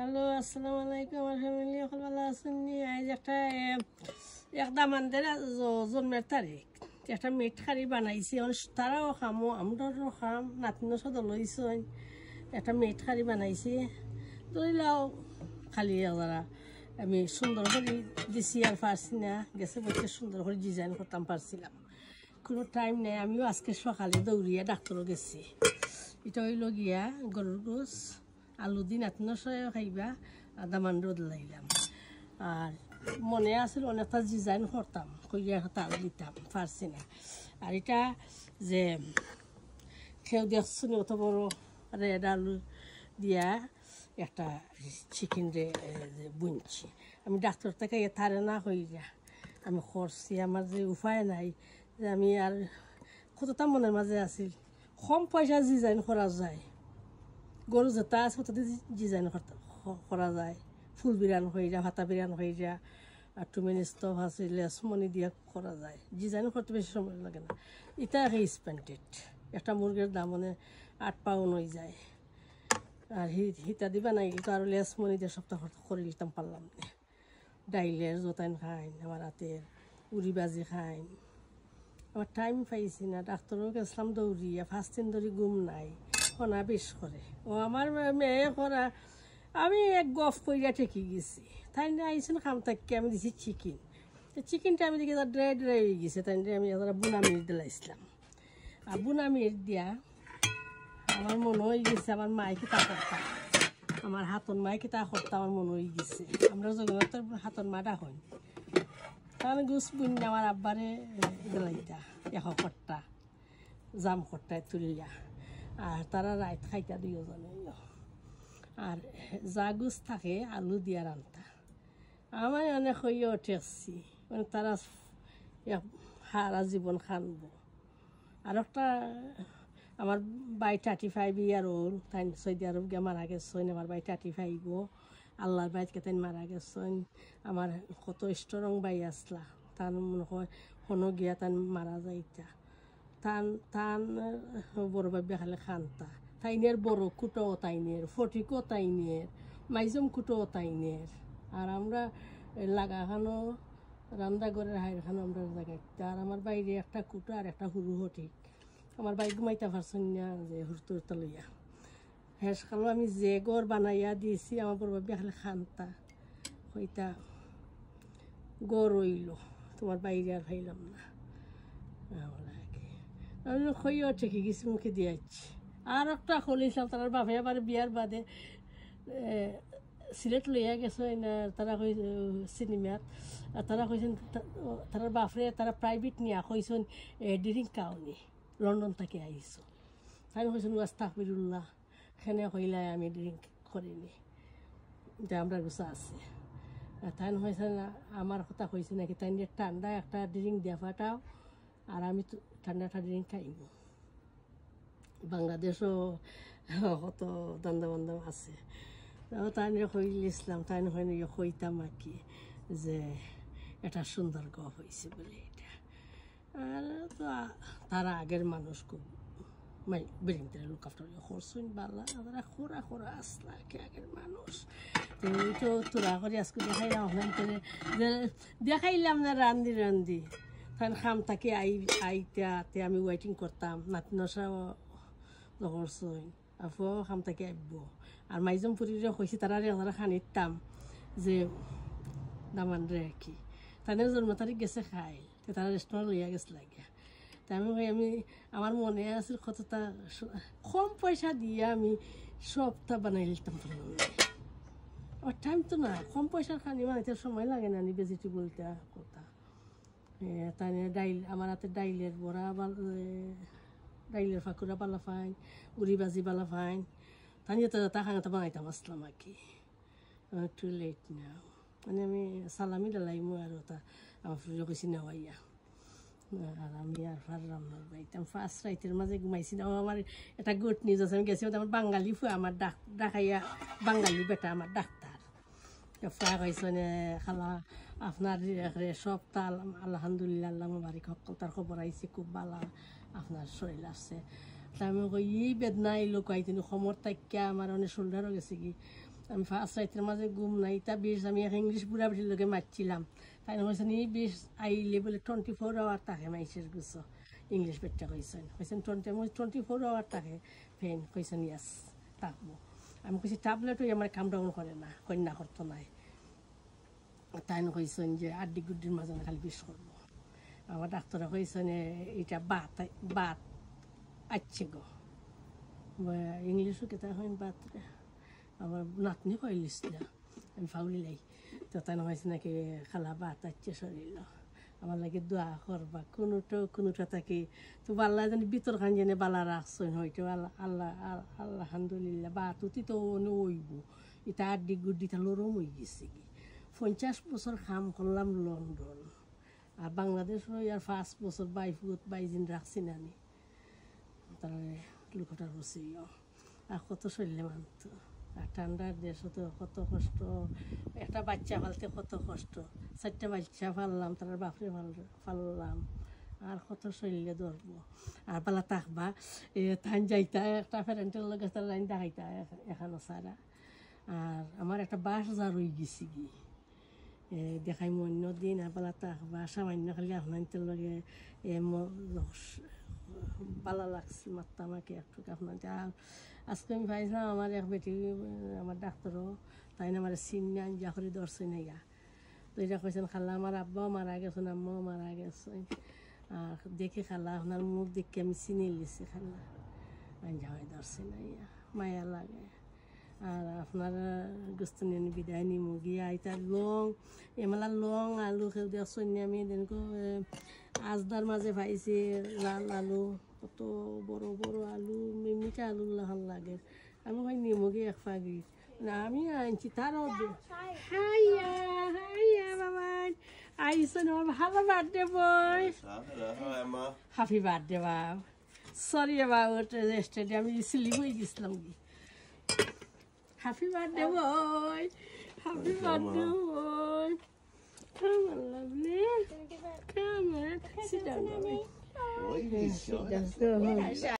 Hello, আসসালামু আলাইকুম। আমার ফ্যামিলি সকল ভালো আছেন নি? আজ একটা মানদের জন্মের তারিখ একটা মিট খারি বানাইছি। তারাও খামো, আমরাও খাম, নাতিনো সদ লইছেন। একটা মিট খারি বানাইছি, ধরিলাও খালি যারা আমি সুন্দর করে দিছি আর পারছি না। গেছে বলতে সুন্দর করে ডিজাইন করতাম, পারছিলাম, কোনো টাইম নেই। আমিও আজকে সকালে দৌড়িয়া ডাক্তারও গেছি। এটা হইল গিয়া গরুর গোস, আলু দিন আত্মশয় খাইবা, আদা মান রোদ লাইলাম। আর মনে আছিল অনেকটা ডিজাইন করতাম, কইয়া তাল দিতাম, পারছি না। আর এটা যে খেয়ে দেখছি অত বড় রেড আলু দিয়া একটা চিকেন বুনছি। আমি ডাক্তার থেকে থারে না হইয়া আমি করছি। আমার যে উপায় নাই যে আমি আর কতটা মনের মাঝে আছিল কম পয়সা ডিজাইন করা যায়। গরু যেটা আছে ওটাতে ডিজাইন করা যায়। ফুল বিরান হয়ে যা, হাতা বিরান হয়ে যা, আর টুমেন স্টোভ আছে, লেসমনি দিয়ে করা যায়। ডিজাইন করতে বেশি সময় লাগে না। এটা স্পেন্টেড একটা মুরগির দাম মানে 8 পাউন্ড হয়ে যায়। আর হিতা দিবা নাই তো আর লেসমনি দিয়ে সপ্তাহ করে নিতাম, পারলাম না। ডাইলের জোতাইন খাইন, আমার হাতের উড়ি বাজি খাইন। আমার টাইম পাইছি না। ডাক্তারও গেছিলাম দৌড়িয়া, 5 দিন ধরে ঘুম নাই, খনা বেশ করে। ও আমার মেয়ে করা আমি এক গফ কইরা ঠেকি গেছি। তাই না আইসেন খাম থাকি আমি দিছি চিকেন। চিকেনটা আমি দেখি ড্রাই ড্রাই হয়ে গেছে। তাই আমি বুনা মিট দিলাইছিলাম। আর বুনা মিট দিয়া আমার মনে হয়ে গেছে আমার মাইকে তা করতাম, আমার হাতন মাইকে তা করতাম, আমার মনে হয়ে গেছে। আমরা জগন্নাথের হাতন মাটা হই। তাহলে গুছ বুন আমার আব্বারে দিলাইতা খট্টা, জাম খট্টায় তুলিয়া। আর তারা রাত খাইতা দুজনে। আর যা গুছ থাকে আলু দিয়া রান্তা। আমার অনেক হইয়া ঠেকছি, মানে তারা হারা জীবন খানব। আর একটা আমার বাই 35 ইয়ার ওল, তাই সৌদি আরব গিয়ে মারা গেছেন। আমার বাই 35 গো, আল্লাহর বাইকে তাই মারা গেছেন। আমার কত স্ট্রং বাই আসলা, তার মনে হয় হনো গিয়া তান মারা যাইতা। তান বড় বাই খালে খান্তা। তাইনের বড় কুটো তাইনের, ফটিকও তাইনের, মাইজম কুটো তাইনের। আর আমরা লাগাখানো রান্নাঘরের হাইরখানো আমরা জায়গায়। আর আমার বাইরে একটা কুটো আর একটা হুরু হটিক। আমার বাই ঘুমাইতে পারছেন না যে হুরতুরতা লইয়া। হেস খালো আমি যে গড় বানাইয়া দিয়েছি, আমার বড় বাই খালে খান্তা হইতা গড় রইল, তোমার বাইরে আর ভাইলাম না। আমি খইও ঠেকে গেছি, মুখে দিয়েছি। আর একটা খলিছিলাম, তার বাপে আবার বিয়ার বাদে সিলেট লইয়া গেছে না। তারা কই সিনেমাত তারা কইছেন তার বাপরে তারা প্রাইভেট নিয়ে কইছেন ড্রিঙ্ক কাউনি, লন্ডন থেকে আইছো। তাই কইছেন আস্তাগফিরুল্লাহ, সেনে কইলাই আমি ড্রিঙ্ক করিনি, যে আমরা গুছা আছে। তাই হয়েছে না আমার কথা কইছে নাকি তাই ঠান্ডা একটা ড্রিঙ্ক দিয়া ফাটাও, আর আমি তো ঠান্ডা ড্রিঙ্ক খাইব। বাংলাদেশও কত দান্দা বান্দা আছে। তাই কইলিছিলাম, তাই হয়নি কইতাম আর কি যে এটা সুন্দর গপ হয়েছে বলে এটা। আর তো তারা আগের মানুষ খুব বেরিংতে লুক আফটার করছেন বালা, তারা খোরা খোরা আসলা কি আগের মানুষ। তো ওইটো তোরা করে আজকে দেখাইলাম, দেখাইলাম না রান্ধি রান্ধি। তাই খাম তাকে আইতে আমি ওয়েটিং করতাম, নাতিনসাও করছেন, আপুও খাম তাকে আইব। আর মাইজম পুরীরে কইছি তারা খানিতাম যে দামান রে কি তাদের জন্ম তারিখ গেছে খাই, তারা রেস্টুরেন্ট লইয়া গেছে লাগিয়া। তা আমি আমার মনে আছে কতটা কম পয়সা দিয়ে আমি সবটা বানাই নিতাম। আর টাইম তো না, কম পয়সার খানি বানাইতে সময় লাগে না। ভেজিটেবলটা কথা তাই ডাইল, আমার হাতে ডাইলের বড়া, ডাইলের ফাঁকুরা বালা ফাইন, উড়ি বাজি বালা ফাইন। তাই তা খানাটা বানাইতাম আসলাম আর কি। টু লেট না, মানে আমি সালামি ডালাইমো আর ওটা আমার ফুলে কইছি নেওয়াইয়া। আর আমি আর পারলাম না বাইতাম। ফার্স্ট রাইতের মাঝে ঘুমাইছি না। আমার একটা গুড নিউজ আছে, আমি গেছি আমার বাঙালি ফুয়া, আমার ডাকাইয়া বাঙালি বেটা আমার ডাক্তার ফুয়া কইছেন খালা আপনার সব তাল আলহামদুলিল্লাহ আল্লাহ বাড়ি সকল তার খবর আইছে খুব ভালো, আপনার শরীর আসছে। তা আমি কই ই বেদনা এই লোক আই তিনি সমর তাইকা আমার অনেক শোল্ডারও গেছে কি আমি ফার্স্ট রাইতের মাঝে ঘুম নাই তা বেশ আমি এক ইংলিশ বুড়া বুড়ির লোকে মারছিলাম তাই হয়েছে নি বেশ আইলে বলে 24 আওয়ার থাকে মাইসের গুছো ইংলিশ বেটটা কইছেন 24 আওয়ার থাকে ফেন কইছেন ইয়াস থাকবো আমি কইছি ট্যাবলেট ওই আমার কাম ডাউন করে না কন্যা করতো নাই তাই কইছেন যে আড্ডি গুড্ডির মাঝে খালি বিষ করবো আমার ডাক্তাররা কইছেন এটা বাত আচ্ছে গো ইংলিশও কেতা হয় বাতরে আমার নাতনি কইলিস না আমি ফাউলি লাই তো তাই হয়েছে নাকি খালা বাত আচ্ছে শরীর আমার লাগে দোয়া করবা কোনোটা থাকি তো বাল্লা জানি ভিতর খান জানি বালা রাখছেন হয়তো আল্লাহ আল্লাহ আলহামদুলিল্লাহ বা তুই তো ওইব এটা আড্ডি গুড্ডিটা লরম হয়ে গেছে কি 50 বছর কাম করলাম লন্ডন আর বাংলাদেশ আর 5 বছর বাইজিন রাখছি না আমি তারা লোকটার বসে আর কত শরীরে মানত আর ঠান্ডার দেশ তো কত কষ্ট একটা বাচ্চা ফালতে কত কষ্ট 4টা বাচ্চা ফাললাম তার বাপরে ফাললাম আর কত শরীরে ধরবো আর পালা থাকবা থান যাইতা একটা ফ্যারেন্টের লগে তার লাইন দেখাইতা এখানো সারা আর আমার একটা বাস যা রয়ে গেছি কি দেখাই অন্য দিন আর পালা থাকবা সামান্য খালি আপনার লগে ভালো লাগছে মাত্রা আমাকে একটু আপনার আজকে আমি পাইছিলাম আমার এক বেটি আমার ডাক্তারও তাই না আমার চিনি আঞ্জা করে ধরছে না ইয়া তো এটা কইছেন খালা আমার আব্বাও মারা গেছেন আম্মাও মারা গেছে আর দেখে খালা আপনার মুখ দেখে আমি চিনি লিছি খালা আঞ্জা হয়ে ধরছে না ইয়া মায়া লাগে আর আপনার গোস্ত নিয়ে বিদায় নিমু গিয়া এটা লং এমেলা লং আলু খেয়ে দেখছেন আমি দেখো আজদার মাঝে পাইছি লাল আলু কত বড় বড় আলু মিঠা আলু লাহান লাগে আমি হয় নিমুগি এক ফাগি না আমি আনছি তারও হাইয়া হাইয়া বাবা আইসন আমার ভালো বার্থডে বয় হ্যাপি বার্থডে বাব সরি অ্যাবাউট স্টেডিয়াম সিলি হয়ে গেছিলাম কি happy birthday boy happy birthday boy Come on, lovely. Come on. Sit down, mommy. Sit down.